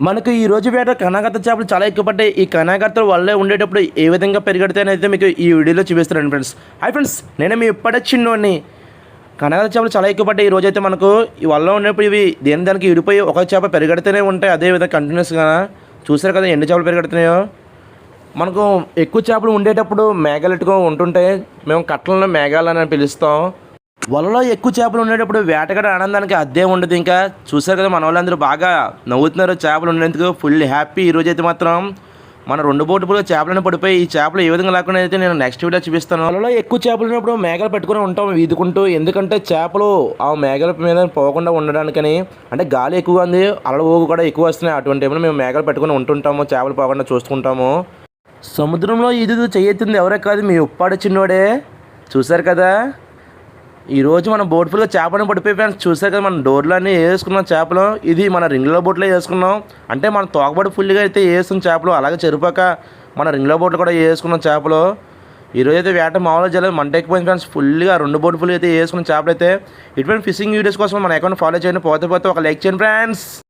మనకు ఈ రోజు వేట కనగత్త చేపలు చాలా ఎక్కువ పడ్డాయి. ఈ కనగత్తలు వల్లే ఉండేటప్పుడు ఏ విధంగా పెరిగడతాయని అయితే మీకు ఈ వీడియోలో చూపిస్తున్నాను ఫ్రెండ్స్. హాయ్ ఫ్రెండ్స్, నేను మీ ఇప్పుడే చిన్నోడిని. కనగత్త చేపలు చాలా ఎక్కువ పడ్డాయి. ఈ రోజు అయితే మనకు ఈ వల్ల ఉన్నప్పుడు ఇవి దానికి విడిపోయి ఒక చేప పెరిగడితేనే ఉంటాయి. అదే విధంగా కంటిన్యూస్గా చూసారు కదా ఎన్ని చేపలు పెరిగడుతున్నాయో. మనకు ఎక్కువ చేపలు ఉండేటప్పుడు మేఘాలెట్టుగా ఉంటుంటాయి. మేము కట్టలను మేఘాలు అని పిలుస్తాం. వలలో ఎక్కువ చేపలు ఉండేటప్పుడు వేటగాడ ఆనందానికి అద్దే ఉండదు. ఇంకా చూసారు కదా మన వాళ్ళందరూ బాగా నవ్వుతున్నారు చేపలు ఉండేందుకు. Full happy. ఈరోజు అయితే మాత్రం మన 2 బోట్లు చేపలను పడిపోయి ఈ చేపలు ఏ విధంగా లేకుండా అయితే నేను నెక్స్ట్ వీడియో చూపిస్తాను. వలలో ఎక్కువ చేపలు ఉన్నప్పుడు మేఘాలు పెట్టుకుని ఉంటాం వీదుకుంటూ. ఎందుకంటే చేపలు ఆ మేఘాల మీద పోకుండా ఉండడానికని. అంటే గాలి ఎక్కువగా ఉంది, అలల ఊగు కూడా ఎక్కువ వస్తున్నాయి. అటువంటి టైంలో మేము మేఘాలు పెట్టుకుని ఉంటుంటాము, చేపలు పోకుండా చూసుకుంటాము. సముద్రంలో ఇది చేయెత్తింది ఎవరే కాదు, మీ ఉప్పాడు చిన్నోడే. చూసారు కదా ఈరోజు మనం బోట్ ఫుల్గా చేపలను పడిపోయి ఫ్రెండ్స్. చూసారు కదా మనం డోర్లు అన్నీ వేసుకున్నాం చేపలు. ఇది మన రింగ్లో బోట్లో వేసుకున్నాం. అంటే మన తోకబడి ఫుల్గా అయితే వేసుకున్న చేపలు, అలాగే చెరుపాక మన రింగ్లో బోట్లు కూడా వేసుకున్నాం చేపలు. ఈరోజు అయితే వేట మామూలుగా జరగదు, మంట ఎక్కిపోయింది ఫ్రెండ్స్. ఫుల్గా 2 బోట్ ఫుల్గా అయితే వేసుకున్న చేపలు అయితే. ఇటువంటి ఫిషింగ్ వీడియోస్ కోసం మన అకౌంట్ ఫాలో చేయండి. పోతే ఒక లైక్ చేయండి ఫ్రెండ్స్.